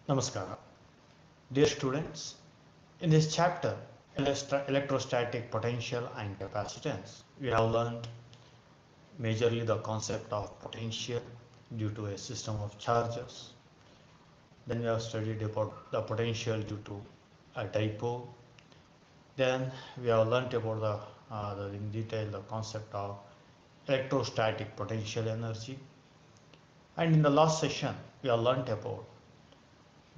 Namaskara. Dear students, in this chapter, electrostatic potential and capacitance, we have learned majorly the concept of potential due to a system of charges. Then we have studied about the potential due to a dipole. Then we have learnt about in detail the concept of electrostatic potential energy. And in the last session, we have learnt about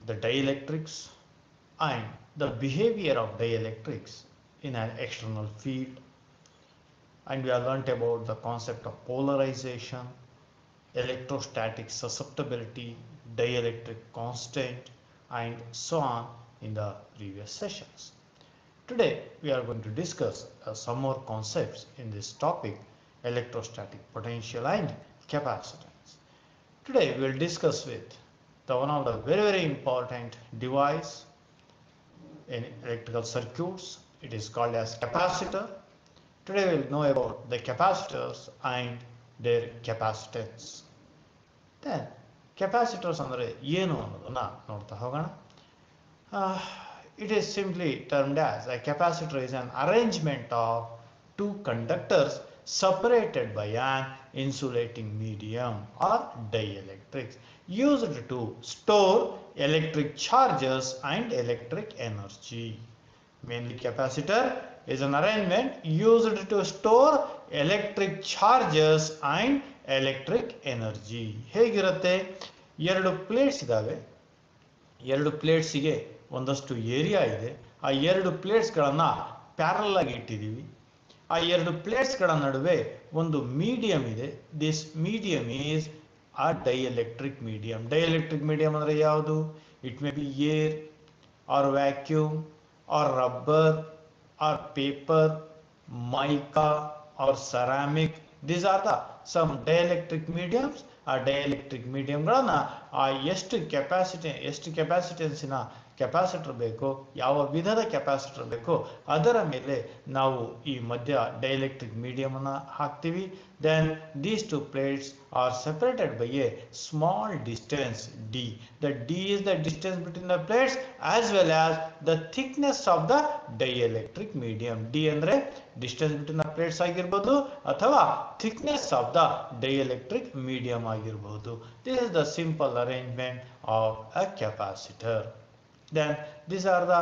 the dielectrics and the behavior of dielectrics in an external field, and we have learnt about the concept of polarization, electrostatic susceptibility, dielectric constant, and so on in the previous sessions. Today we are going to discuss some more concepts in this topic, electrostatic potential and capacitance. Today we will discuss with the one of the very important device in electrical circuits. It is called as capacitor. Today we will know about the capacitors and their capacitance. Then capacitors ಅಂದರೆ ಏನು ಅನ್ನೋದನ್ನ ನೋಡ್ತಾ ಹೋಗೋಣ. It is simply termed as a capacitor is an arrangement of two conductors separated by an insulating medium or dielectrics used to store electric charges and electric energy. Mainly capacitor is an arrangement used to store electric charges and electric energy. ಹೇಗಿರುತ್ತೆ? ಎರಡು plates ಇದಾವೆ. ಎರಡು ಪ್ಲೇಟ್ಸಿಗೆ ಒಂದಷ್ಟು area ಇದೆ. ಆ ಎರಡು ಪ್ಲೇಟ್ಸ್ಗಳನ್ನು parallel ಆಗಿ ಇಟ್ಟಿದ್ದೀವಿ. ಆ ಎರಡು ಪ್ಲೇಟ್ಸ್ಗಳ ನಡುವೆ ಒಂದು ಮೀಡಿಯಂ ಇದೆ. This medium is a dielectric medium. Dielectric medium ಅಂದರೆ ಯಾವುದು? It may be air or vacuum or rubber or paper, mica or ceramic. These are the some dielectric mediums. ಆ ಡೈಎಲೆಕ್ಟ್ರಿಕ್ ಮೀಡಿಯಂಗಳನ್ನು ಎಷ್ಟು ಕೆಪಾಸಿಟೆನ್ಸಿನ ಕೆಪಾಸಿಟರ್ ಬೇಕೋ, ಯಾವ ವಿಧದ ಕೆಪಾಸಿಟರ್ ಬೇಕೋ ಅದರ ಮೇಲೆ ನಾವು ಈ ಮಧ್ಯ ಡೈಎಲೆಕ್ಟ್ರಿಕ್ ಮೀಡಿಯಮನ್ನು ಹಾಕ್ತೀವಿ. Then these two plates are separated by a small distance d. The d is the distance between the plates as well as the thickness of the dielectric medium. d ಅಂದರೆ distance between the plates ಆಗಿರ್ಬೋದು ಅಥವಾ thickness of the dielectric medium ಆಗಿರ್ಬೋದು. This is the simple arrangement of a capacitor. Then these are the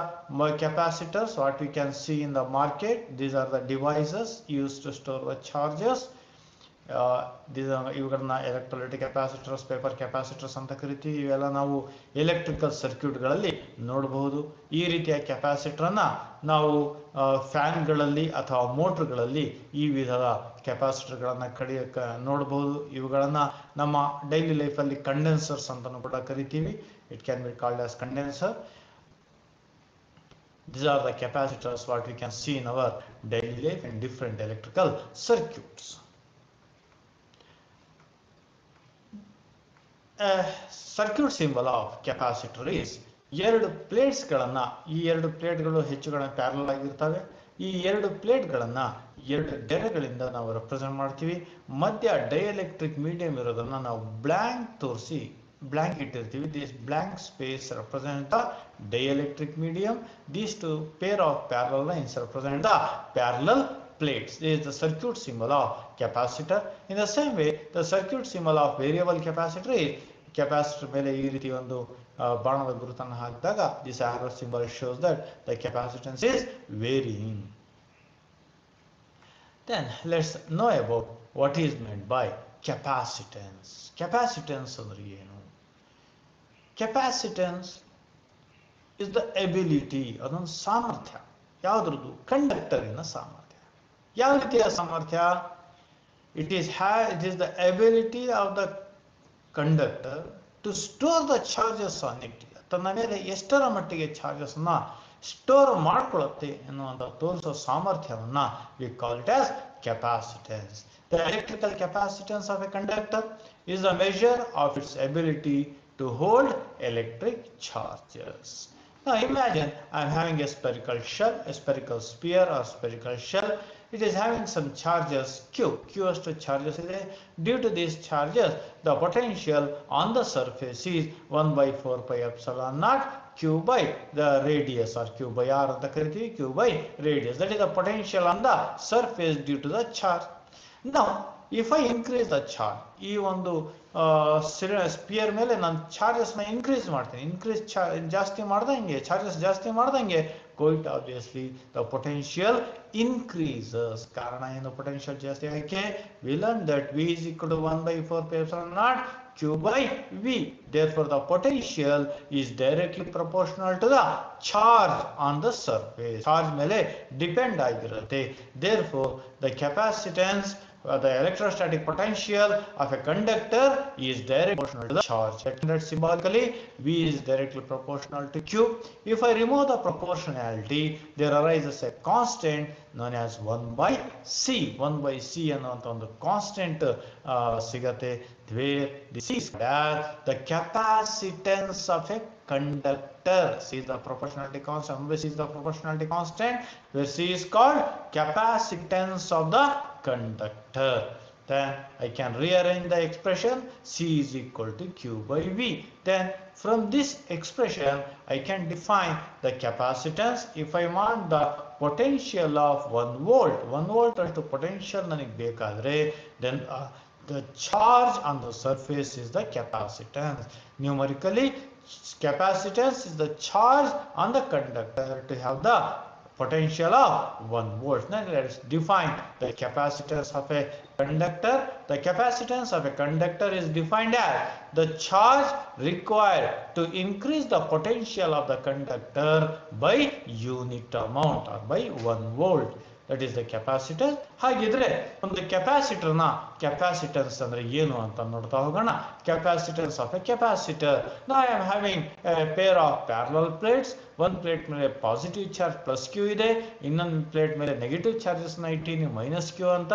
capacitors what we can see in the market. These are the devices used to store the charges. ಇವುಗಳನ್ನ electrolytic capacitors, paper capacitors ಅಂತ ಕರಿತೀವಿ. ಇವೆಲ್ಲ ನಾವು electrical ಸರ್ಕ್ಯೂಟ್ಗಳಲ್ಲಿ ನೋಡಬಹುದು. ಈ ರೀತಿಯ ಕೆಪಾಸಿಟರನ್ನು ನಾವು ಫ್ಯಾನ್ಗಳಲ್ಲಿ ಅಥವಾ ಮೋಟ್ರ್ಗಳಲ್ಲಿ ಈ ವಿಧದ ಕೆಪಾಸಿಟರ್ಗಳನ್ನು ನೋಡಬಹುದು. ಇವುಗಳನ್ನು ನಮ್ಮ ಡೈಲಿ ಲೈಫಲ್ಲಿ ಕಂಡೆನ್ಸರ್ಸ್ ಅಂತಲೂ ಕೂಡ ಕರಿತೀವಿ. It can be called as condenser. These are the capacitors what we can see in our daily life in different electrical circuits. A circuit symbol of capacitor is ಎರಡು ಪ್ಲೇಟ್ಸ್ಗಳನ್ನು, ಈ ಎರಡು ಪ್ಲೇಟ್ಗಳು ಹೆಚ್ಚು ಕಡಿಮೆ ಪ್ಯಾರಲಲ್ ಆಗಿರ್ತವೆ. ಈ ಎರಡು ಪ್ಲೇಟ್ಗಳನ್ನು ಎರಡು ಗೆರೆಗಳಿಂದ ನಾವು ರೆಪ್ರೆಸೆಂಟ್ ಮಾಡ್ತೀವಿ. ಮಧ್ಯ ಡೈಎಲೆಕ್ಟ್ರಿಕ್ ಮೀಡಿಯಂ ಇರೋದನ್ನು ನಾವು ಬ್ಲ್ಯಾಂಕ್ ತೋರಿಸಿ blank ಇಟ್ಟಿರ್ತೀವಿ. This blank space represent the dielectric medium. These two pair of parallel lines represent the parallel plates. This is the circuit symbol of capacitor. In the same way, the circuit symbol of variable capacitor is capacitor ಮೇಲೆ ಈ ರೀತಿ ಒಂದು ಬಾಣದ ಗುರುತನ್ನು ಹಾಕಿದಾಗ this arrow symbol shows that the capacitance is varying. Then let's know about what is meant by capacitance. Capacitance ಅಂದ್ರೆ ಏನು? Capacitance is the ability, ಅದೊಂದು ಸಾಮರ್ಥ್ಯ. ಯಾವುದ್ರದ್ದು? ಕಂಡಕ್ಟರಿನ ಸಾಮರ್ಥ್ಯ. ಯಾವ ರೀತಿಯ ಸಾಮರ್ಥ್ಯ? It is the ability of the conductor to store the charges on it. ತನ್ನ ಮೇಲೆ ಎಷ್ಟರ ಮಟ್ಟಿಗೆ ಚಾರ್ಜಸ್ ಅನ್ನ ಸ್ಟೋರ್ ಮಾಡ್ಕೊಳ್ಳುತ್ತೆ ಎನ್ನುವಂತ ತೋರಿಸೋ ಸಾಮರ್ಥ್ಯವನ್ನ we call it as capacitance. The electrical capacitance of a conductor is a measure of its ability to hold electric charges. Now imagine I am having a spherical shell, a spherical sphere or spherical shell. it is having some charges q as to charges ಇದೆ. Due to these charges, the potential on the surface is 1 by 4 pi epsilon naught q by the radius, or q by r ಅಂತ ಕರಿತೀವಿ, q by radius. That is the potential on the surface due to the charge. Now if I increase the charge, ಈ ಒಂದು spear ಮೇಲೆ ನಾನು charges ನ increase ಮಾಡ್ತೀನಿ, ಜಾಸ್ತಿ ಮಾಡ್ದಂಗೆ ಚಾರ್ಜಸ್ ಜಾಸ್ತಿ ಮಾಡ್ದಂಗೆ quite obviously the potential increases. ಕಾರಣ ಏನು, ಪೊಟೆನ್ಷಿಯಲ್ ಜಾಸ್ತಿ ಆಗಕ್ಕೆ we learned that v is equal to 1 by 4 pi epsilon naught q by v. Therefore the potential is directly proportional to the charge on the surface. Charge ಮೇಲೆ depend ಆಗಿರುತ್ತೆ. Therefore the capacitance, the electrostatic potential of a conductor is directly proportional to the charge. That symbolically v is directly proportional to q. If I remove the proportionality, there arises a constant known as 1 by c. 1 by c ಅನ್ನುವಂಥ ಒಂದು constant ಸಿಗತ್ತೆ, where this is the capacitance of a conductor. C is the proportionality constant, which is the proportionality constant, where c is called capacitance of the conductor. Then I can rearrange the expression, c is equal to q by v. Then from this expression I can define the capacitance. If I want the potential of 1 volt, 1 volt ಅಷ್ಟು potential ನನಗೆ ಬೇಕಾದ್ರೆ, then the charge on the surface is the capacitance. Numerically, capacitance is the charge on the conductor to have the potential of 1 volt. Now let's define the capacitance of a conductor. The capacitance of a conductor is defined as the charge required to increase the potential of the conductor by unit amount, or by 1 volt. That is the capacitor. ಹಾಗಿದ್ರೆ ಒಂದು ಕೆಪಾಸಿಟರ್ನ capacitance ಅಂದ್ರೆ ಏನು ಅಂತ ನೋಡ್ತಾ ಹೋಗೋಣ. Capacitance of a capacitor. Now I am having a pair of parallel plates. ಒಂದು plate ಮೇಲೆ ಪಾಸಿಟಿವ್ ಚಾರ್ಜ್ ಪ್ಲಸ್ ಕ್ಯೂ ಇದೆ, ಇನ್ನೊಂದು ಪ್ಲೇಟ್ ಮೇಲೆ ನೆಗೆಟಿವ್ ಚಾರ್ಜಸ್ ನ ಇಟ್ಟಿನಿ ಮೈನಸ್ ಕ್ಯೂ ಅಂತ.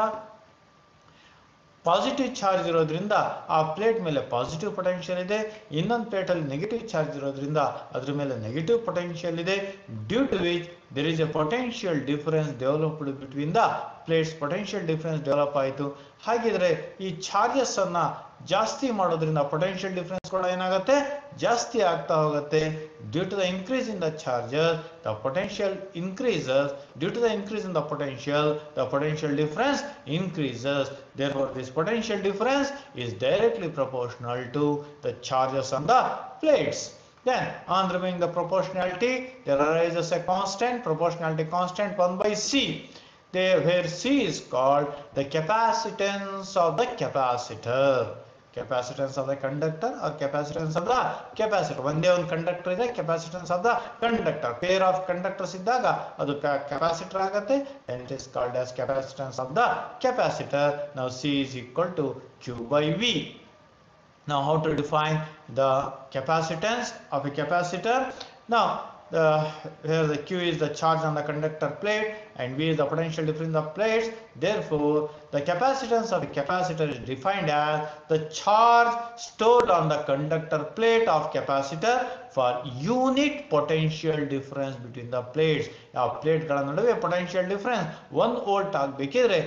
ಪಾಸಿಟಿವ್ ಚಾರ್ಜ್ ಇರೋದ್ರಿಂದ ಆ ಪ್ಲೇಟ್ ಮೇಲೆ ಪಾಸಿಟಿವ್ ಪೊಟೆನ್ಷಿಯಲ್ ಇದೆ, ಇನ್ನೊಂದು ಪ್ಲೇಟ್ ಅಲ್ಲಿ ನೆಗೆಟಿವ್ ಚಾರ್ಜ್ ಇರೋದ್ರಿಂದ ಅದ್ರ ಮೇಲೆ ನೆಗೆಟಿವ್ ಪೊಟೆನ್ಷಿಯಲ್ ಇದೆ. Due to which there is a potential difference developed between the plates. Potential difference develop ಆಯಿತು. ಹಾಗಿದ್ರೆ ಈ ಚಾರ್ಜಸ್ ಅನ್ನ ಜಾಸ್ತಿ ಮಾಡೋದ್ರಿಂದ ಪೊಟೆನ್ಷಿಯಲ್ ಡಿಫರೆನ್ಸ್ ಕೂಡ ಏನಾಗುತ್ತೆ, ಜಾಸ್ತಿ ಆಗ್ತಾ ಹೋಗುತ್ತೆ. Due to the increase in the charges the potential increases. Due to the increase in the potential difference increases. Therefore this potential difference is directly proportional to the charges on the plates. Then on removing the proportionality, there arises a constant, proportionality constant 1 by c, there where c is called the capacitance of the capacitor. Capacitance of the conductor or capacitance of the capacitor. ಒಂದೇ ಒಂದು conductor ಇದೆ, capacitance of the conductor. Pair of conductors ಇದ್ದಾಗ ಅದು capacitor ಆಗುತ್ತೆ, and it is called as capacitance of the capacitor. Now c is equal to q by v. Now how to define the capacitance of a capacitor? Now here the q is the charge on the conductor plate and v is the potential difference in the plates. Therefore the capacitance of a capacitor is defined as the charge stored on the conductor plate of capacitor for unit potential difference between the plates. ಆ plate ಗಳ ನಡುವೆ potential difference 1 volt ಆಗಬೇಕಿದ್ರೆ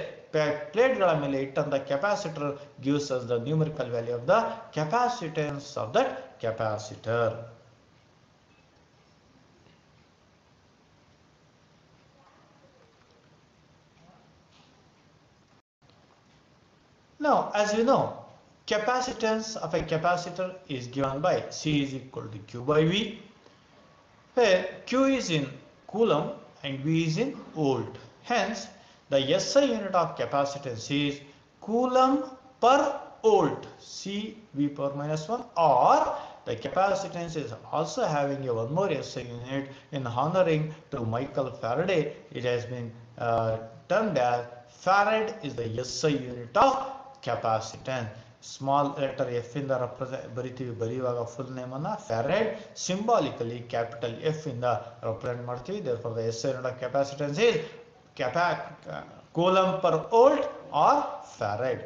ಪ್ಲೇಟ್ಗಳ ಮೇಲೆ ಇಟ್ಟಂತ capacitor gives us the numerical value of the capacitance of that capacitor. Now as you know, capacitance of a capacitor is given by c is equal to q by v, where q is in coulomb and v is in volt. Hence the SI unit of capacitance is coulomb per volt, C v power minus 1, or the capacitance is also having a one more SI unit in honoring to Michael Faraday. It has been termed as Farad is the SI unit of capacitance. Small letter f in the ಬರೆಯುವಾಗ full name ಅನ್ನ Farad, symbolically capital F in the represent ಮಾಡ್ತೀವಿ. Therefore the SI unit of capacitance is coulomb per volt or Farad.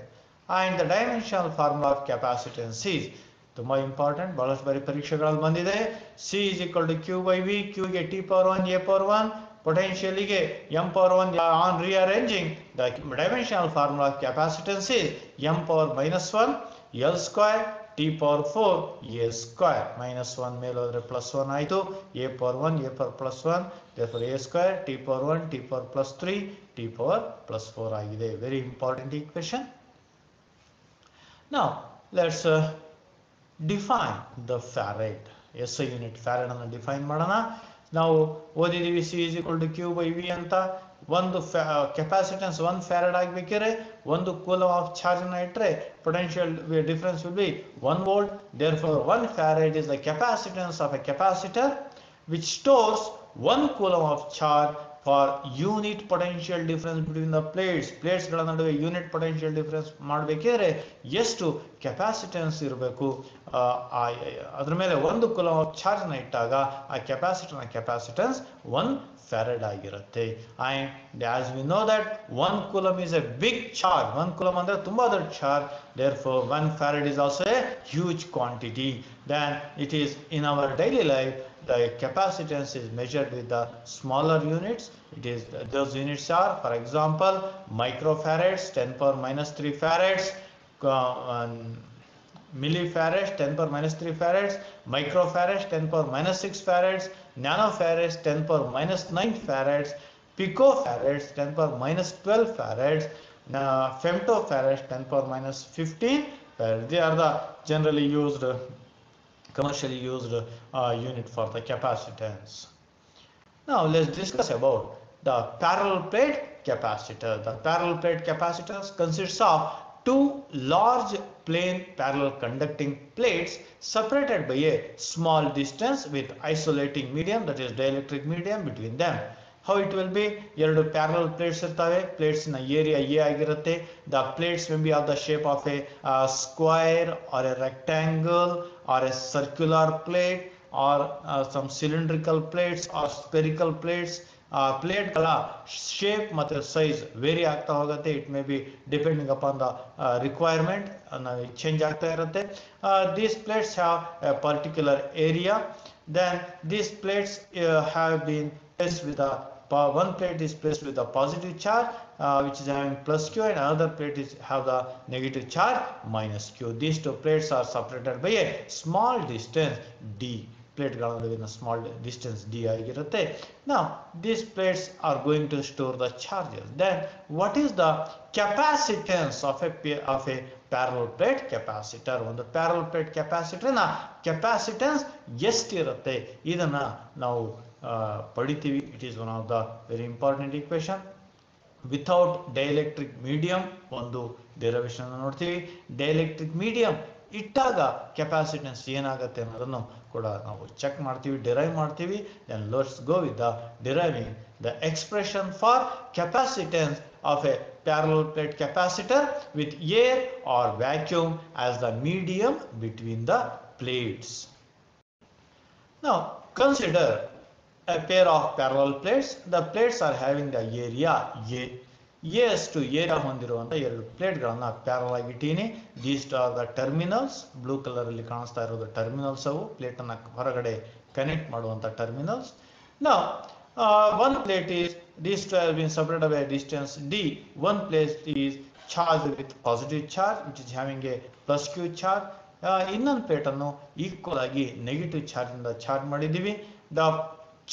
And the dimensional formula of capacitance is ತುಂಬಾ important, ಬಹಳಷ್ಟು ಬಾರಿ ಪರೀಕ್ಷೆಗಳಲ್ಲಿ ಬಂದಿದೆ. C is equal to q by v, q ಗೆ t power 1 a power 1, potentially m power 1 on rearranging the dimensional formula of capacitance is m power minus 1 L square t power 4 a square minus 1 ಮೇಲೆ ಹೋದ್ರೆ plus 1 ಆಯಿತು a power 1 a power plus 1 therefore a square t power 1 t power plus 3 t power plus 4 ಆಗಿದೆ. Very important equation. Now let's define the farad. SI unit farad ಅನ್ನು define ಮಾಡೋಣ. ನಾವು ಓದಿದೀವಿ C is equal to Q by V ಅಂತ. ಒಂದು capacitance 1 farad ಆಗಬೇಕಿದ್ರೆ 1 coulomb of charge ಅನ್ನು ಇಟ್ಟರೆ potential difference will be 1 volt. therefore 1 farad is the capacitance of a capacitor which stores 1 coulomb of charge for unit potential difference between the plates ಗಳ ನಡುವೆ unit potential difference ಮಾಡಬೇಕಿದ್ರೆ ಎಷ್ಟು capacitance ಇರಬೇಕು, ಅದರ ಮೇಲೆ 1 coulomb of charge ನ ಇಟ್ಟಾಗ ಆ ಕೆಪಾಸಿಟರ್ನ ಕೆಪಾಸಿಟೆನ್ಸ್ 1 farad ಆಗಿರುತ್ತೆ. And as we know that 1 coulomb is a big charge, 1 coulomb ಅಂದ್ರೆ ತುಂಬಾ ದೊಡ್ಡ charge, therefore 1 farad is also a huge quantity. Then it is in our daily life the capacitance is measured with the smaller units. It is those units are, for example, microfarads 10 power minus 3 farads, millifarads 10 power minus 3 farads, microfarads 10 power minus 6 farads, nanofarads 10 power minus 9 farads, picofarads 10 power minus 12 farads, femtofarads 10 power minus 15 farads. They are the generally used commercially used unit for the capacitance. Now let's discuss about the parallel plate capacitor. The parallel plate capacitor consists of two large plane parallel conducting plates separated by a small distance with isolating medium, that is dielectric medium, between them. How it will be? ಎರಡು parallel plates ಇರ್ತವೆ. plates ನ area A ಆಗಿರುತ್ತೆ. The plates may be of the shape of a square or a rectangle or a circular plate or some cylindrical plates or spherical plates. ಪ್ಲೇಟ್ಗಳ shape ಮತ್ತು size vary ಆಗ್ತಾ ಹೋಗುತ್ತೆ. It may be depending upon the requirement change ಆಗ್ತಾ ಇರುತ್ತೆ. These plates have a particular area. Then these plates have been placed with a one plate is placed with a positive charge which is having plus Q, and another plate is have the negative charge minus Q. These two plates are separated by a small distance d. plate ಗಳ ನಡುವಿನ small distance d ಆಗಿರುತ್ತೆ. Now these plates are going to store the charges. Then what is the capacitance of a parallel plate capacitor? ಒಂದು parallel plate capacitor ನ capacitance ಎಷ್ಟಿರುತ್ತೆ ಇದನ್ನ ನಾವು ಪಡಿತೀವಿ. It is one of the very important equation. Without dielectric medium ಒಂದು derivation ನೋಡ್ತೀವಿ. Dielectric medium ಇಟ್ಟಾಗ capacitance ಏನಾಗುತ್ತೆ ಅನ್ನೋದನ್ನು ಕೂಡ ನಾವು ಚೆಕ್ ಮಾಡ್ತೀವಿ, ಡಿರೈವ್ ಮಾಡ್ತೀವಿ. Then let's go with the deriving the expression for capacitance of a parallel plate capacitor with air or vacuum as the medium between the plates. Now consider a pair of parallel plates. The plates are having the area A. ಅಷ್ಟು area ಹೊಂದಿರುವಂಥ ಎರಡು ಪ್ಲೇಟ್ಗಳನ್ನು parallel ಆಗಿ ಇಟ್ಟೀನಿ. These are the terminals. Blue colour ಅಲ್ಲಿ ಕಾಣಿಸ್ತಾ ಇರೋದು terminals. ಅವು plate ಅನ್ನ ಹೊರಗಡೆ ಕನೆಕ್ಟ್ ಮಾಡುವಂಥ terminals. Now one plate is, these two have been separated by a distance d. One plate is charged with positive charge which is having a plus Q charge. ಇನ್ನೊಂದು plate ಅನ್ನು equal ಆಗಿ negative charge ಇಂದ charge ಮಾಡಿದ್ದೀವಿ. The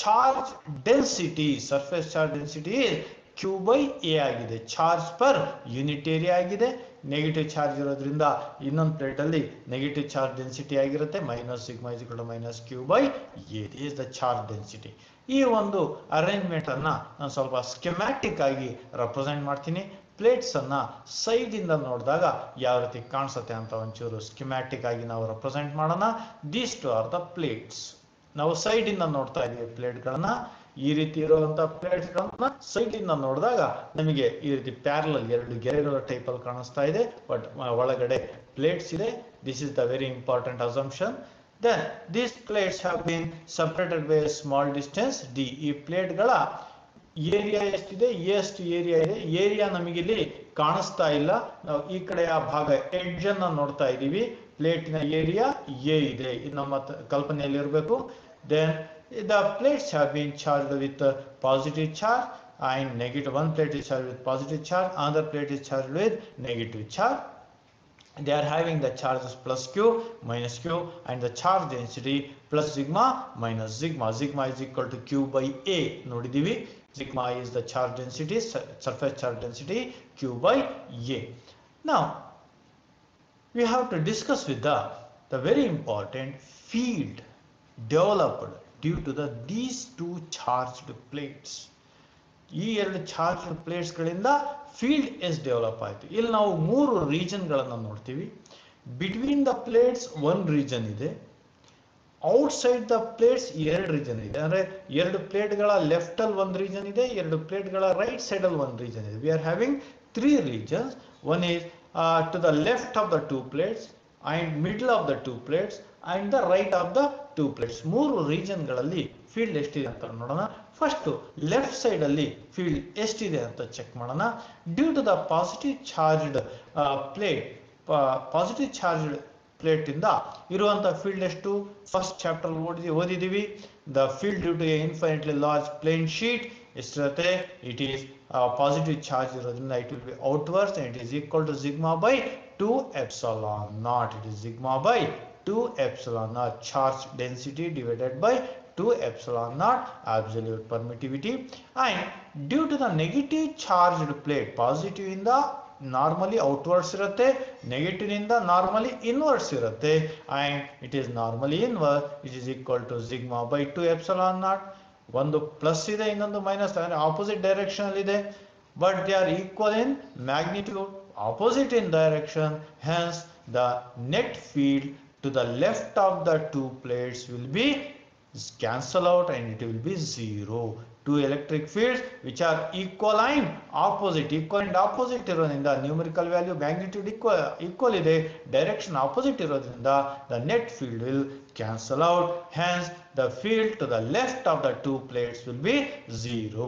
charge density, surface charge density Q by A ಆಗಿದೆ. Charge per unit area ಆಗಿದೆ. Negative charge ಇರೋದ್ರಿಂದ ಇನ್ನೊಂದು plate ಅಲ್ಲಿ ನೆಗೆಟಿವ್ ಚಾರ್ಜ್ ಡೆನ್ಸಿಟಿ ಆಗಿರುತ್ತೆ. Minus sigma is equal to minus Q by A is the charge density. ಈ ಒಂದು arrangement ಅನ್ನ ನಾನು ಸ್ವಲ್ಪ ಸ್ಕೆಮ್ಯಾಟಿಕ್ ಆಗಿ ರೆಪ್ರೆಸೆಂಟ್ ಮಾಡ್ತೀನಿ. ಪ್ಲೇಟ್ಸ್ ಅನ್ನ ಸೈಡ್ ಇಂದ ನೋಡಿದಾಗ ಯಾವ ರೀತಿ ಕಾಣಿಸುತ್ತೆ ಅಂತ ಒಂಚೂರು ಸ್ಕೆಮ್ಯಾಟಿಕ್ ಆಗಿ ನಾವು ರೆಪ್ರೆಸೆಂಟ್ ಮಾಡೋಣ. These two are the plates. ನಾವು ಸೈಡ್ ಇಂದ ನೋಡ್ತಾ ಇದೀವಿ ಪ್ಲೇಟ್ಗಳನ್ನ. ಈ ರೀತಿ ಇರುವಂತಹ ಪ್ಲೇಟ್ಸ್ ಗಳನ್ನ ಸೈಡ್ ಇಂದ ನೋಡಿದಾಗ ನಮಗೆ ಈ ರೀತಿ ಪ್ಯಾರಲಲ್ ಎರಡು ಗೆರೆಗಳ ಟೈಪ್ ಅಲ್ಲಿ ಕಾಣಿಸ್ತಾ ಇದೆ. ಬಟ್ ಒಳಗಡೆ ಪ್ಲೇಟ್ಸ್ ಇದೆ. This is the very important assumption. Then these plates have been separated by a small distance d. ಈ ಪ್ಲೇಟ್ಗಳ ಏರಿಯಾ ಎಷ್ಟಿದೆ? ಎಷ್ಟು ಏರಿಯಾ ಇದೆ? ಏರಿಯಾ ನಮಗೆ ಇಲ್ಲಿ ಕಾಣಿಸ್ತಾ ಇಲ್ಲ. ನಾವು ಈ ಕಡೆ ಆ ಭಾಗ ಎಡ್ಜ್ ಅನ್ನ ನೋಡ್ತಾ ಇದೀವಿ. ಪ್ಲೇಟಿನ ಏರಿಯಾ ಎ ಇದೆ, ಇದು ನಮ್ಮ ಕಲ್ಪನೆಯಲ್ಲಿ ಇರಬೇಕು. Then the plates have been charged with positive charge and negative. One plate is charged with positive charge, another plate is charged with negative charge. They are having the charges plus q minus q and the charge density plus sigma minus sigma. Sigma is equal to q by a. ನೋಡಿದೀವಿ, sigma is the charge density, surface charge density, q by a. Now we have to discuss with the very important field developed due to these two charged plates. ಈ ಎರಡು charge ಪ್ಲೇಟ್ಸ್ಗಳಿಂದ field S develop ಆಯಿತು. ಇಲ್ಲಿ ನಾವು ಮೂರು ರೀಜನ್ಗಳನ್ನು ನೋಡ್ತೀವಿ. Between the plates one region ಇದೆ, outside the plates ಎರಡು region ಇದೆ. ಅಂದರೆ ಎರಡು ಪ್ಲೇಟ್ಗಳ ಲೆಫ್ಟ್ ಅಲ್ಲಿ ಒಂದು ರೀಜನ್ ಇದೆ, ಎರಡು ಪ್ಲೇಟ್ಗಳ ರೈಟ್ ಸೈಡ್ ಅಲ್ಲಿ ಒಂದು ರೀಜನ್ ಇದೆ. We are having three regions. One is to the left of the two plates and middle of the two plates and the right of the two plates. ಮೂರು ರೀಜನ್ಗಳಲ್ಲಿ field ಎಷ್ಟಿದೆ ಅಂತ ನೋಡೋಣ. First left side ಅಲ್ಲಿ field ಎಷ್ಟಿದೆ ಅಂತ check ಮಾಡೋಣ. Due to the positive charged plate, positive charged plate ಇಂದ ಇರುವಂತಹ ಫೀಲ್ಡ್ ಎಷ್ಟು? ಫಸ್ಟ್ ಚಾಪ್ಟರ್ ಓದಿದೀವಿ. The field due to a infinitely large plane sheet ಎಷ್ಟಿರುತ್ತೆ? ಇಟ್ ಈಸ್ ಪಾಸಿಟಿವ್ ಚಾರ್ಜ್ ಇರೋದ್ರಿಂದ it will be outwards and it is equal to sigma by 2 epsilon naught. It is sigma by 2 epsilon naught. Charge density divided by 2 epsilon naught absolute permittivity. And due to the negative charged plate, positive ಇಂದ normally outwards ಇರುತ್ತೆ, negative ಇಂದ normally inwards ಇರುತ್ತೆ, and it is normally inverse. It is equal to sigma by 2 epsilon naught. ಒಂದು plus ಇದೆ, ಇನ್ನೊಂದು minus, ಅಂದರೆ opposite direction ಅಲ್ಲಿ ಇದೆ, but they are equal in magnitude, opposite in direction. Hence the net field to the left of the two plates will be cancel out and it will be zero. Two electric fields which are equal and opposite. Equal and opposite ಇರೋದ್ರಿಂದ numerical value magnitude equal ಇದೆ, direction opposite ಇರೋದ್ರಿಂದ the net field will cancel out. Hence the field to the left of the two plates will be zero.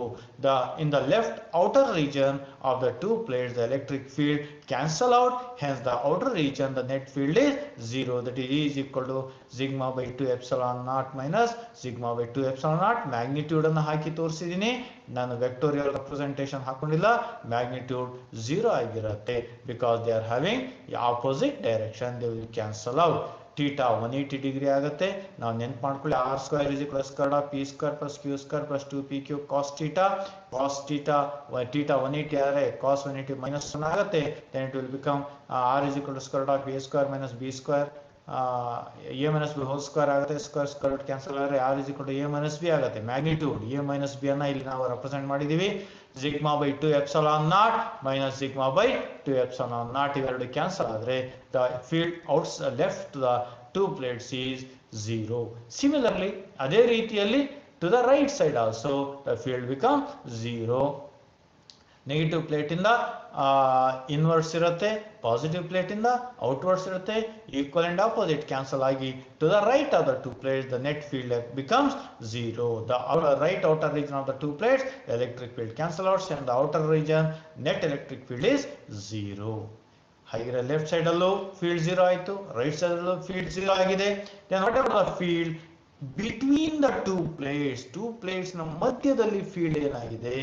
In the left outer region of the two plates the electric field cancel out. Hence the outer region the net field is zero. That is equal to sigma by 2 epsilon naught minus sigma by 2 epsilon naught. Magnitude ಅನ್ನು ಹಾಕಿ ತೋರಿಸಿದ್ದೀನಿ, ನಾನು vectorial representation ಹಾಕೊಂಡಿಲ್ಲ. Magnitude 0 ಆಗಿರುತ್ತೆ because they are having opposite direction. They will cancel out. Theta 180 degree ಆಗುತ್ತೆ. ನಾವು ನೆನ್ಪು ಮಾಡ್ಕೊಳ್ಳಿ, R square is equal to P square plus Q square plus 2pq cos theta. Cos theta 180 ಆದರೆ ಕಾಸ್ 180 minus 1 ಆಗುತ್ತೆ. then it will become r is equal to a square minus b square, a minus b whole square ಆಗುತ್ತೆ. Square square root cancel ಆದರೆ r is equal to a minus b ಆಗುತ್ತೆ. Magnitude a minus b ಅನ್ನ ಇಲ್ಲಿ ನಾವು represent ಮಾಡಿದೀವಿ. Sigma by 2 epsilon naught minus sigma by 2 epsilon naught ಇವೆರಡು cancel ಆದರೆ the field outs left to the two plates is zero. Similarly ಅದೇ ರೀತಿಯಲ್ಲಿ to the right side also the field become zero. Negative plate ಇಂದ inverse ಇರುತ್ತೆ, positive plate ಇಂದ outwards ಇರುತ್ತೆ. Equal and opposite cancel ಆಗಿ to the right of the two plates the net field becomes zero. The right outer region of the two plates electric field cancel outs and the outer region net electric field is zero. ಹಾಗೆ left side ಅಲ್ಲೂ field 0 ಆಯಿತು, right side ಅಲ್ಲೂ field 0 ಆಗಿದೆ. Then what about the field between the two plates? Two plates ನ ಮಧ್ಯದಲ್ಲಿ field ಏನಾಗಿದೆ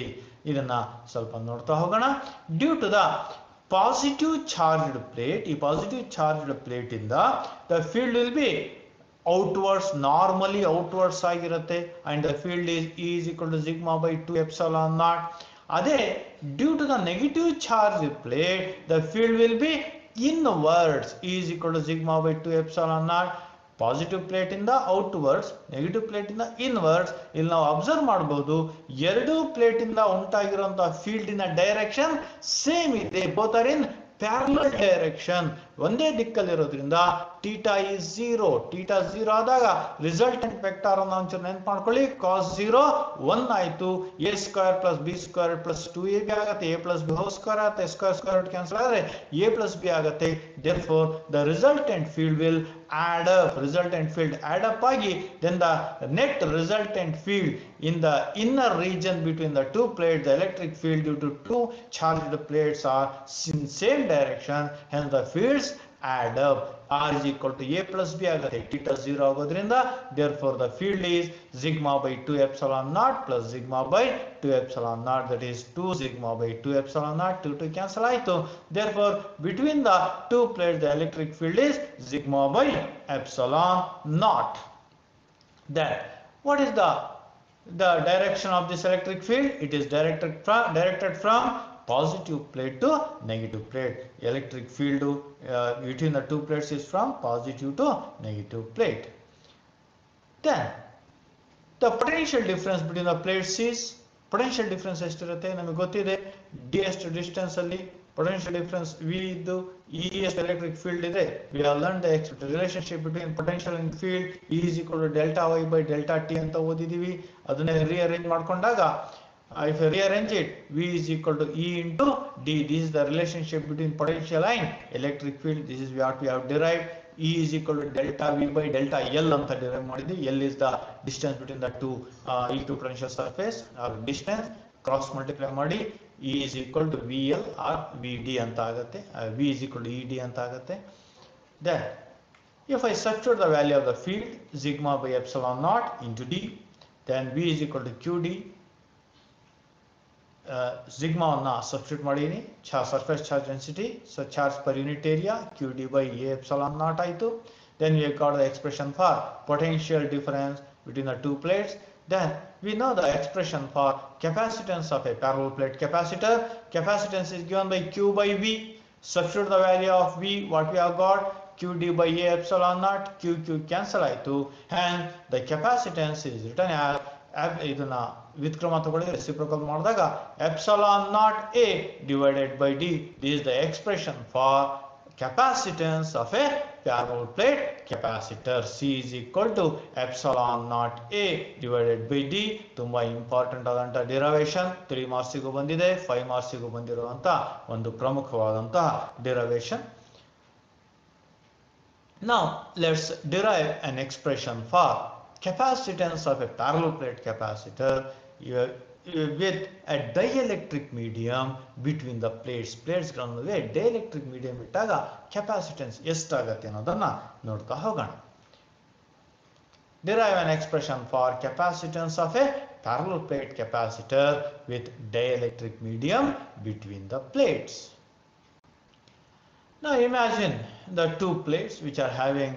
ಇದನ್ನ ಸ್ವಲ್ಪ ನೋಡ್ತಾ ಹೋಗೋಣ. Due to the positive charged plate, ಈ ಪಾಸಿಟಿವ್ ಚಾರ್ಜ್ಡ್ ಪ್ಲೇಟ್ ಇಂದ the field will be outwards, normally outwards ಆಗಿರುತ್ತೆ. And the field is equal to sigma by 2 epsilon naught. ಅದೇ due to the negative charge plate the field will be inwards, is equal to sigma by 2 epsilon naught. Positive plate ಇಂದ outwards, negative plate ಇಂದ inwards. ಇಲ್ಲಿ ನಾವು observe ಮಾಡಬಹುದು, ಎರಡೂ plate ಇಂದ ಉಂಟಾಗಿರುವಂತಹ ಫೀಲ್ಡಿನ direction same ಇದೆ. Both are in parallel direction, ಒಂದೇ ದಿಕ್ಕಲ್ಲಿರೋದ್ರಿಂದ theta is 0. Theta 0 ಆದಾಗ ರಿಸಲ್ಟೆಂಟ್ ವೆಕ್ಟಾರ್ ಅನ್ನು ಒಂಚೂರು ನೆನ್ಪು ಮಾಡ್ಕೊಳ್ಳಿ. ಕಾಸ್ 0 1 ಆಯ್ತು. a square plus B square plus 2ab ಆಗುತ್ತೆ. a plus B whole square ಆಗುತ್ತೆ. ಸ್ಕ್ವೇರ್ ಸ್ಕ್ವೇರ್ ರೂಟ್ ಕ್ಯಾನ್ಸಲ್ ಆದರೆ a ಪ್ಲಸ್ ಬಿ ಆಗುತ್ತೆ. therefore the resultant field will add up. Resultant field add up ಆಗಿ then the net resultant field in the inner region between the two plates, the electric field due to two charged plates are in same direction, hence the fields add up. r is equal to a plus b ಆಗುತ್ತೆ. theta 0 ಆಗೋದ್ರಿಂದ therefore the field is sigma by 2 epsilon naught plus sigma by 2 epsilon naught, that is 2 sigma by 2 epsilon naught. 2 cancel ಆಯಿತು. therefore between the two plates the electric field is sigma by epsilon naught. Then what is the direction of this electric field? It is directed from positive plate to negative plate. Electric field between the two plates is from positive to negative plate. Then the potential difference between the plates is, potential difference ಎಷ್ಟಿರುತ್ತೆ ನಮಗೆ ಗೊತ್ತಿದೆ. d ಎಷ್ಟು distance ಅಲ್ಲಿ potential difference v ಇದ್ದು e ಎಷ್ಟು electric field ಇದೆ. we have learned the relationship between potential and field. E is equal to delta y by delta t ಅಂತ ಓದಿದೀವಿ. ಅದನ್ನ rearrange ಮಾಡ್ಕೊಂಡಾಗ if I rearrange it, v is equal to e into d. This is the relationship between potential and electric field. This is what we have derived. E is equal to delta v by delta L ಅಂತ derive ಮಾಡಿದ್ವಿ. L is the distance between the two equipotential surface or distance. Cross multiply ಮಾಡಿ E is equal to VL or VD ಅಂತ ಆಗುತ್ತೆ. V is equal to ED ಅಂತ ಆಗುತ್ತೆ. Then if I substitute the value of the field sigma by epsilon naught into D, then V is equal to QD. Sigma ಅನ್ನು substitute ಮಾಡೀನಿ. surface charge density, so charge per unit area QD by A epsilon naught ಆಯಿತು. Then we have got the expression for potential difference between the two plates. Then we know the expression for capacitance of a parallel plate capacitor. Capacitance is given by Q by V. Substitute the value of V, what we have got, QD by A epsilon naught. Q cancel ಆಯಿತು. And the capacitance is written as ಇದನ್ನ ವ್ಯುತ್ಕ್ರಮ ತಗೊಳ್ಳಿ reciprocal ಮಾಡಿದಾಗ epsilon naught A divided by D. This is the expression for capacitance of a parallel plate capacitor. C is equal to epsilon naught A divided by D. ತುಂಬಾ important ಆದಂತ derivation 3 ಮಾರ್ಕ್ಸಿಗೂ ಬಂದಿದೆ, 5 ಮಾರ್ಕ್ಸಿಗೂ ಬಂದಿರುವಂತ ಒಂದು ಪ್ರಮುಖವಾದಂತಹ derivation. Now let's derive an expression for capacitance of a parallel plate capacitor with a dielectric medium between the plates. plates ಗಳ ನಡುವೆ dielectric medium ಇಟ್ಟಾಗ capacitance ಎಷ್ಟಾಗುತ್ತೆ ಅನ್ನೋದನ್ನ ನೋಡ್ತಾ ಹೋಗೋಣ. Derive an expression for capacitance of a parallel plate capacitor with dielectric medium between the plates. Now imagine the two plates which are having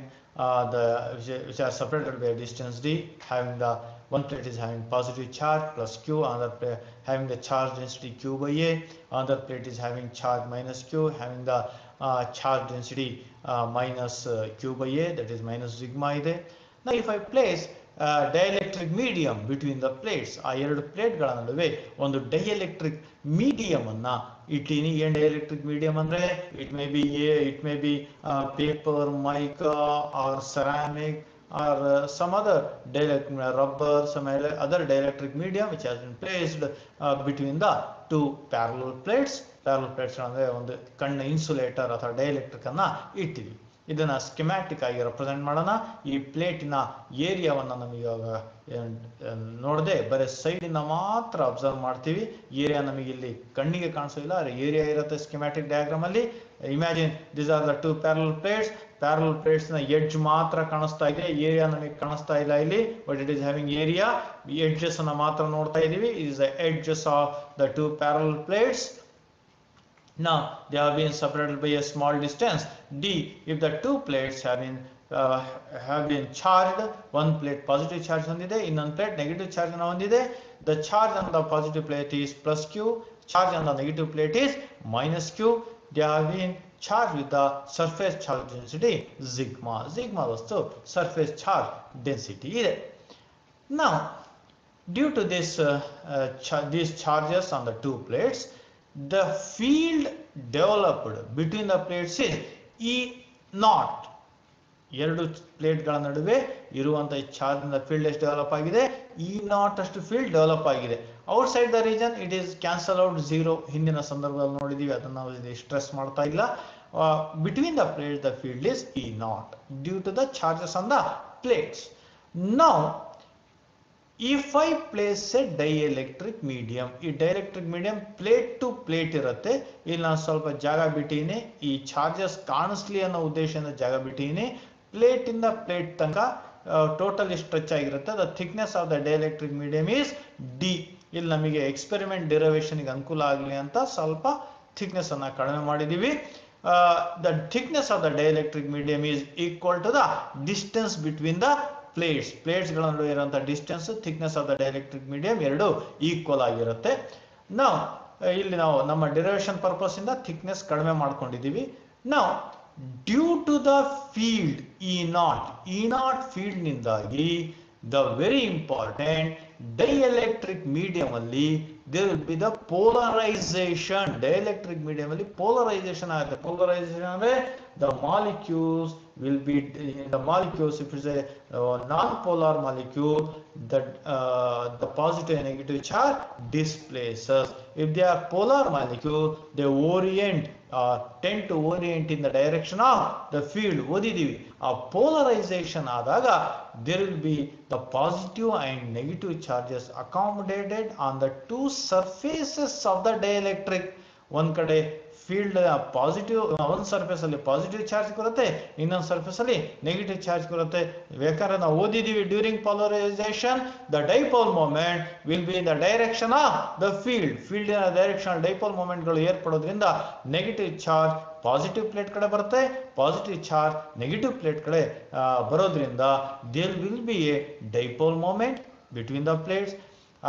which are separated by a distance d, having the one plate is having positive charge plus q, another plate having the charge density q by a, another plate is having charge minus q, having the charge density minus q by a, that is minus sigma ಇದೆ. Now if I place dielectric medium between the plates, ಆ ಎರಡು ಪ್ಲೇಟ್ಗಳ ನಡುವೆ ಒಂದು dielectric medium ಅನ್ನ ಇಟ್ಟಿನಿ. ಏನ್ dielectric medium ಅಂದ್ರೆ it may B paper, mica or ceramic or some other rubber, some other dielectric medium which has been placed between the two parallel plates. parallel plates ಅಂದ್ರೆ ಒಂದು ಕಣ್ಣ ಇನ್ಸುಲೇಟರ್ ಅಥವಾ dielectric ಅನ್ನ ಇಟ್ಟಿವಿ. ಇದನ್ನ ಸ್ಕಿಮ್ಯಾಟಿಕ್ ಆಗಿ represent ಮಾಡೋಣ. ಈ ಪ್ಲೇಟಿನ ಏರಿಯಾವನ್ನು ನಮಗೆ ಇವಾಗ ನೋಡದೆ ಬರೀ ಸೈಡಿನ ಮಾತ್ರ ಅಬ್ಸರ್ವ್ ಮಾಡ್ತೀವಿ. ಏರಿಯಾ ನಮಗೆ ಇಲ್ಲಿ ಕಣ್ಣಿಗೆ ಕಾಣಿಸೋದಿಲ್ಲ, ಏರಿಯಾ ಇರುತ್ತೆ ಸ್ಕಿಮ್ಯಾಟಿಕ್ ಡಯಾಗ್ರಾಮ್ ಅಲ್ಲಿ. Imagine this are the two parallel plates. Parallel plates ನ ಎಡ್ಜ್ ಮಾತ್ರ ಕಾಣಿಸ್ತಾ ಇದೆ, ಏರಿಯಾ ನಮಗೆ ಕಾಣಿಸ್ತಾ ಇಲ್ಲ ಇಲ್ಲಿ. But it is having area. Edges ಅನ್ನ ಮಾತ್ರ ನೋಡ್ತಾ ಇದೀವಿ. It is the edges of the two parallel plates. Now they have been separated by a small distance d. If the two plates have been charged, one plate positive charge ಹೊಂದಿದೆ, ಇನ್ನೊಂದು plate negative charge ಅನ್ನು ಹೊಂದಿದೆ. The charge on the positive plate is plus q, charge on the negative plate is minus q. They have been charged with the surface charge density sigma. Sigma ವಸ್ತು surface charge density ಇದೆ. Now due to these charges on the two plates, the field developed between the plates is E naught. ಎರಡು ಪ್ಲೇಟ್ಗಳ ನಡುವೆ ಇರುವಂತಹ charge ಇಂದ field ಎಷ್ಟು develop ಆಗಿದೆ? E naught ಅಷ್ಟು field develop ಆಗಿದೆ. Outside the region it is cancel out 0. ಹಿಂದಿನ ಸಂದರ್ಭದಲ್ಲಿ ನೋಡಿದೀವಿ, ಅದನ್ನ ನಾವು ಸ್ಟ್ರೆಸ್ ಮಾಡ್ತಾ ಇಲ್ಲ. Between the plates the field is E naught due to the charges on the plates. Now If I place a dielectric medium, ಈ dielectric medium plate to plate ಇರುತ್ತೆ. ಇಲ್ಲಿ ನಾನು ಸ್ವಲ್ಪ ಜಾಗ ಬಿಟ್ಟಿನಿ, ಈ ಚಾರ್ಜಸ್ ಕಾಣಿಸ್ಲಿ ಅನ್ನೋ ಉದ್ದೇಶದಿಂದ ಜಾಗ ಬಿಟ್ಟಿನಿ. ಪ್ಲೇಟ್ ಇಂದ ಪ್ಲೇಟ್ ತನಕ ಟೋಟಲಿ ಸ್ಟ್ರೆಚ್ ಆಗಿರುತ್ತೆ. The thickness of the dielectric medium is D. ಇಲ್ಲಿ ನಮಗೆ ಎಕ್ಸ್ಪೆರಿಮೆಂಟ್ ಡಿರೈವೇಶನ್ಗೆ ಅನುಕೂಲ ಆಗಲಿ ಅಂತ ಸ್ವಲ್ಪ ಥಿಕ್ನೆಸ್ ಅನ್ನ ಕಡಿಮೆ ಮಾಡಿದೀವಿ. The thickness of the dielectric medium is equal to the distance between the plates ಗಳ ನಡುವೆ ಇರುವಂತಹ distance, thickness of the dielectric medium ಎರಡು ಈಕ್ವಲ್ ಆಗಿರುತ್ತೆ. ನಾವು ಇಲ್ಲಿ ನಾವು ನಮ್ಮ ಡಿರೈವೇಶನ್ ಪರ್ಪಸ್ ಇಂದ ಥಿಕ್ನೆಸ್ ಕಡಿಮೆ ಮಾಡ್ಕೊಂಡಿದೀವಿ. ನಾವು due to the field E naught field ನಿಂದಾಗಿ the very important dielectric medium ಅಲ್ಲಿ there will be the polarization. Dielectric medium ಅಲ್ಲಿ polarization ಆಗುತ್ತೆ. Polarization ಅಂದ್ರೆ the molecules will be if it's a non-polar molecule, that the positive and negative charge displaces. If they are polar molecule, they orient tend to orient in the direction of the field. ಓದಿದೀವಿ. ಆ polarization ಆದಾಗ there will be the positive and negative charges accommodated on the two surfaces of the dielectric. ಒಂದ್ ಕಡೆ field positive, ಒಂದು surface ಅಲ್ಲಿ positive charge ಬರುತ್ತೆ, ಇನ್ನೊಂದು surface ಅಲ್ಲಿ negative charge ಬರುತ್ತೆ. ಬೇಕಾದ್ರೆ ನಾವು ಓದಿದೀವಿ, during polarization the dipole moment will be in the direction of the field direction dipole moment ಗಳು ಏರ್ಪಡೋದ್ರಿಂದ ನೆಗೆಟಿವ್ ಚಾರ್ಜ್ ಪಾಸಿಟಿವ್ ಪ್ಲೇಟ್ ಕಡೆ ಬರುತ್ತೆ, ಪಾಸಿಟಿವ್ ಚಾರ್ಜ್ ನೆಗೆಟಿವ್ ಪ್ಲೇಟ್ ಕಡೆ ಬರೋದ್ರಿಂದ there will be a dipole moment between the plates.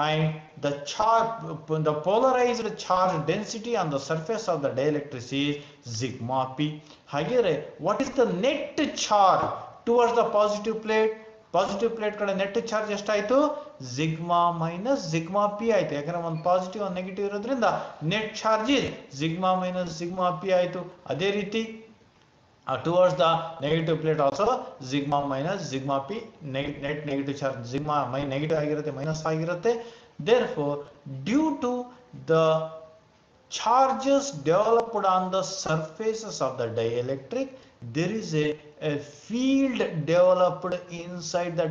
And the polarized charge density on the surface of the dielectric is sigma p. ಹಾಗಿದ್ರೆ what is the net charge towards the positive plate? Positive plate ಕಡೆ net charge ಎಷ್ಟಾಯ್ತು? Sigma minus sigma P ಆಯ್ತು. ಯಾಕಂದ್ರೆ ಒಂದು positive ಒಂದು negative ಇರೋದ್ರಿಂದ net charge sigma minus sigma P ಆಯ್ತು. ಅದೇ ರೀತಿ towards the negative plate also sigma minus sigma p, net negative charge sigma negative ಆಗಿರುತ್ತೆ, ಮೈನಸ್ ಆಗಿರುತ್ತೆ. Therefore due to the charges developed on the surfaces of the dielectric, there is a field developed inside the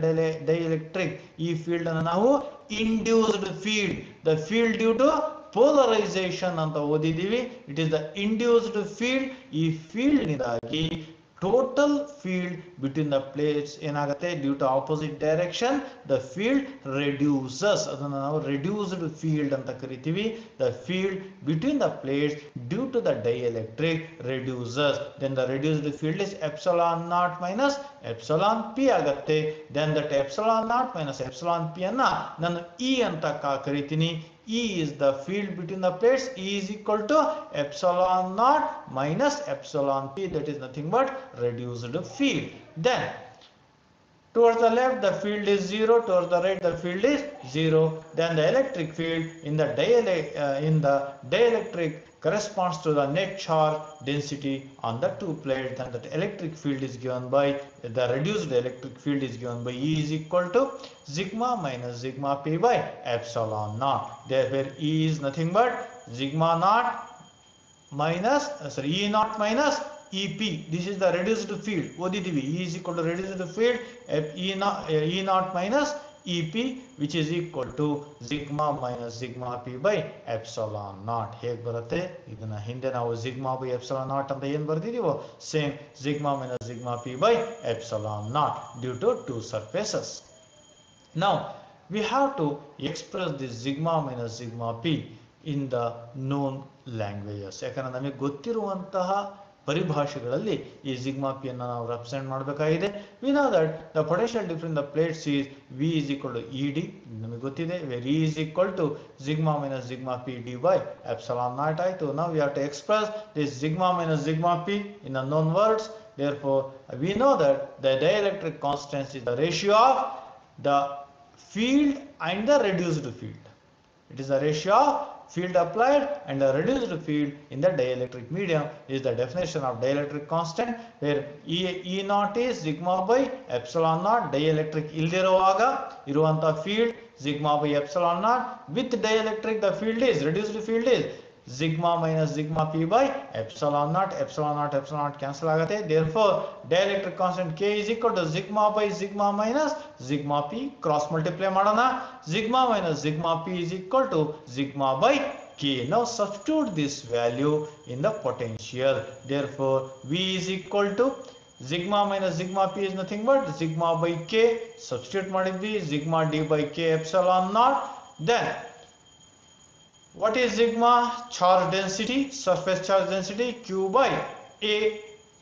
dielectric. ಈ field ಅನ್ನು ನಾವು induced field, the field due to polarization ಅಂತ ಓದಿದೀವಿ. It is the induced field. ಈ field ನಿಂದಾಗಿ total field between the plates ಏನಾಗುತ್ತೆ? Due to opposite direction the field reduces. ಅದನ್ನು ನಾವು ರೆಡ್ಯೂಸ್ಡ್ ಫೀಲ್ಡ್ ಅಂತ ಕರಿತೀವಿ. The field between the plates due to the dielectric reduces. Then the reduced field is epsilon naught minus epsilon P ಆಗುತ್ತೆ. Then that epsilon naught minus epsilon P ಅನ್ನ ನಾನು E ಅಂತ ಕರಿತೀನಿ. E is the field between the plates. E is equal to epsilon naught minus epsilon p, that is nothing but reduced field. Then towards the left the field is 0, towards the right the field is 0. Then the electric field in the dielectric corresponds to the net charge density on the two plates. Then that electric field is given by the reduced electric field is given by E is equal to sigma minus sigma p by epsilon naught. Therefore E is nothing but sigma naught minus E naught minus EP. This is the reduced field. ಓದಿದೀವಿ. E is equal to reduced field E naught minus EP, which is equal to sigma minus sigma p by epsilon naught. ಹೇಗೆ ಬರುತ್ತೆ? ಇದನ್ನ ಹಿಂದೆ ನಾವು sigma by epsilon naught ಅಂತ ಏನು ಬರ್ದಿದೀವೋ same sigma minus sigma p by epsilon naught due to two surfaces. Now we have to express this sigma minus sigma p in the known languages. ಯಾಕಂದ್ರೆ ನಮಗೆ ಗೊತ್ತಿರುವಂತಹ ಪರಿಭಾಷೆಗಳಲ್ಲಿ ಈ ಸಿಗ್ಮಾ ಪಿ ಅನ್ನು ನಾವು represent ಮಾಡಬೇಕಾಗಿದೆ. We know that the potential difference the plates is V is equal to E D, ನಮಗೆ ಗೊತ್ತಿದೆ. Where E is equal to sigma minus sigma P D by epsilon naught ಆಯಿತು. ನಾವು we have to express this sigma minus sigma P in unknown words. Therefore we know that the dielectric constant is the ratio of the field and the reduced field. It is the ratio of field applied and the reduced field in the dielectric medium is the definition of dielectric constant, where E naught is sigma by epsilon naught. Dielectric ildiruvaga iruvanತಹ field sigma by epsilon naught. With dielectric the field is reduced field is sigma minus sigma p by epsilon naught cancel ಆಗುತ್ತೆ. Therefore dielectric constant K is equal to sigma by sigma minus sigma p. Cross multiply ಮಾಡೋಣ. Sigma minus sigma p is equal to sigma by K. Now substitute this value in the potential. Therefore V is equal to sigma minus sigma p is nothing but sigma by K. Substitute ಮಾಡಿದ್ವಿ. Sigma d by K epsilon naught. Then what is sigma? Charge density, surface charge density q by a.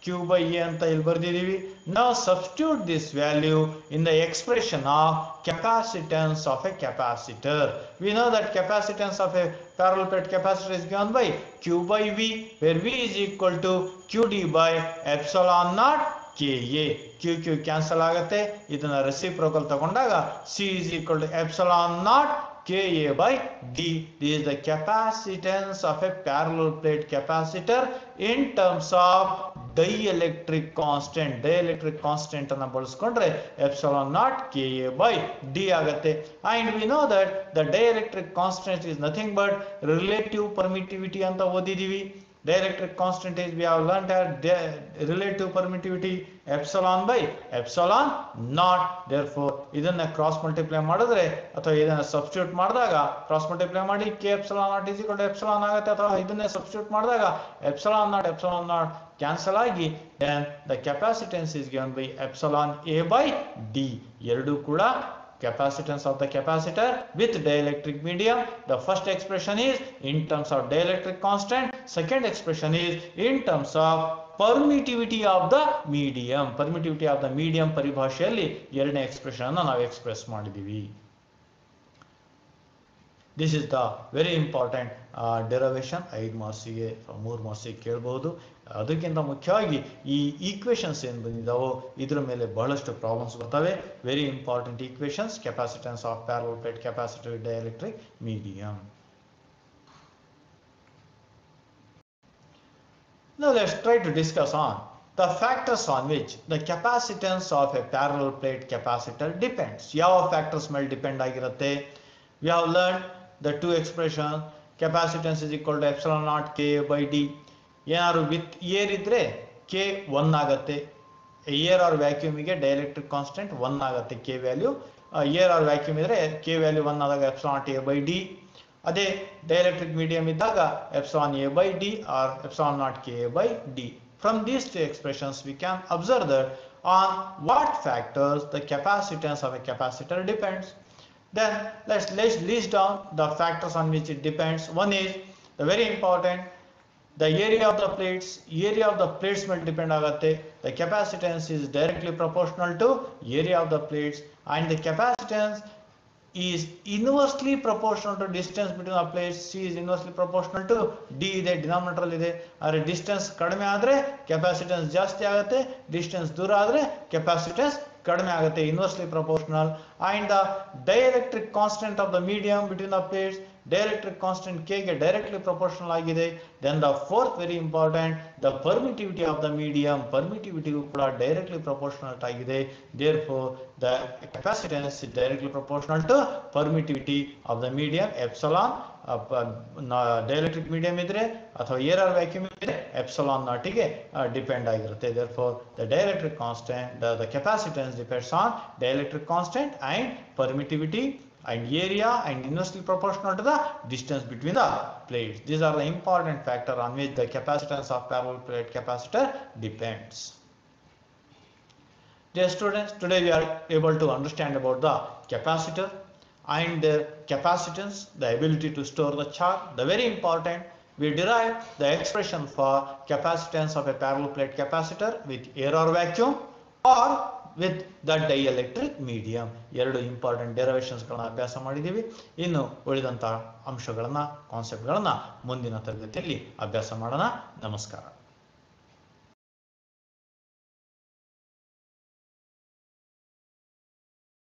q by a ಅಂತ ಇಲ್ಲಿ ಬರ್ದಿದ್ದೀವಿ. Now substitute this value in the expression of capacitance of a capacitor. We know that capacitance of a parallel plate capacitor is given by q by v, where v is equal to qd by epsilon naught KA. q cancel ಆಗುತ್ತೆ. ಇದನ್ನ reciprocal ತಗೊಂಡಾಗ c is equal to epsilon naught Ka by d. This is the capacitance of a parallel plate capacitor in terms of dielectric constant. Dielectric constant ಅನ್ನು ಬಳಸ್ಕೊಂಡ್ರೆ epsilon naught Ka by d ಆಗುತ್ತೆ. And we know that the dielectric constant is nothing but relative permittivity ಅಂತ ಓದಿದೀವಿ. Dielectric constant is, we have learned that relative permittivity epsilon by epsilon naught. Therefore ಇದನ್ನ cross multiply ಮಾಡಿದ್ರೆ ಅಥವಾ ಇದನ್ನ substitute ಮಾಡಿದಾಗ cross multiply ಮಾಡಿ k epsilon naught is equal to epsilon ಆಗುತ್ತೆ. ಅಥವಾ ಇದನ್ನ ಸಬ್ಸ್ಟಿಟ್ಯೂಟ್ ಮಾಡಿದಾಗ epsilon naught ಕ್ಯಾನ್ಸಲ್ ಆಗಿ then the capacitance is given by epsilon a by d. ಎರಡು ಕೂಡ capacitance of the capacitor with dielectric medium. The first expression is in terms of dielectric constant. Second expression is in terms of permittivity of the medium. Permittivity of the medium ಪರಿಭಾಷೆಯಲ್ಲಿ ಎರಡನೇ expression ಅನ್ನು ನಾವು express ಮಾಡಿದೀವಿ. This is the very important derivation. 5 ಮಾರ್ಕ್ಸಿಗೆ 3 ಮಾರ್ಕ್ಸಿಗೆ ಕೇಳಬಹುದು. ಅದಕ್ಕಿಂತ ಮುಖ್ಯವಾಗಿ ಈ equations ಏನು ಬಂದಿದ್ದಾವೋ ಇದರ ಮೇಲೆ ಬಹಳಷ್ಟು ಪ್ರಾಬ್ಲಮ್ಸ್ ಬರ್ತವೆ. Very important equations. Capacitance of parallel plate capacitor with dielectric medium. Now let's try to discuss on the factors on which the capacitance of a parallel plate capacitor depends. ಯಾವ factors ಮೇಲೆ depend ಆಗಿರುತ್ತೆ? We have learned the two expressions. Capacitance is equal to epsilon naught Ka by d. ಏನಾದ್ರು with air ಇದ್ರೆ K 1 ಆಗುತ್ತೆ. Air or ವ್ಯಾಕ್ಯೂಮಿಗೆ dielectric constant 1 ಆಗುತ್ತೆ K value. Air or vacuum ಇದ್ರೆ K value 1 ಆದಾಗ epsilon naught A by d. ಅದೇ dielectric medium ಇದ್ದಾಗ epsilon A by d or epsilon naught Ka by d. From these two expressions we can observe that on what factors the capacitance of a capacitor depends. Then let's list down the factors on which it depends. One is the very important, the area of the plates. Area of the plates will depend ಆಗುತ್ತೆ. The capacitance is directly proportional to area of the plates, and the capacitance is inversely proportional to distance between the plates. C is inversely proportional to d ಇದೆ, denominator ಇದೆ. ಆದರೆ distance ಕಡಿಮೆ ಆದರೆ capacitance ಜಾಸ್ತಿ ಆಗುತ್ತೆ, distance ದೂರ ಆದರೆ capacitance ಕಡಿಮೆ ಆಗುತ್ತೆ. Inversely proportional. And the dielectric constant of the medium between the plates, dielectric constant K ಗೆ directly proportional ಆಗಿದೆ. Then the fourth very important, the permittivity of the medium. Permittivity ಕೂಡ directly proportional ಆಗಿದೆ. Therefore the capacitance is directly proportional to permittivity of the medium. Epsilon dielectric medium ಇದ್ರೆ ಅಥವಾ air or vacuum ಇದ್ರೆ epsilon naught ಗೆ depend ಆಗಿರುತ್ತೆ. Therefore the dielectric constant, the capacitance depends on dielectric constant and permittivity and area and inversely proportional to the distance between the plates. These are the important factors on which the capacitance of parallel plate capacitor depends. Dear students, today we are able to understand about the capacitor and their capacitance, the ability to store the charge. The very important, we derive the expression for capacitance of a parallel plate capacitor with air or vacuum or with the dielectric medium. ಎರಡು important ಡೆರಿವೇಷನ್ಸ್ಗಳನ್ನ ಅಭ್ಯಾಸ ಮಾಡಿದ್ದೀವಿ. ಇನ್ನು ಉಳಿದಂತಹ ಅಂಶಗಳನ್ನ, ಕಾನ್ಸೆಪ್ಟ್ಗಳನ್ನ ಮುಂದಿನ ತರಗತಿಯಲ್ಲಿ ಅಭ್ಯಾಸ ಮಾಡೋಣ. ನಮಸ್ಕಾರ.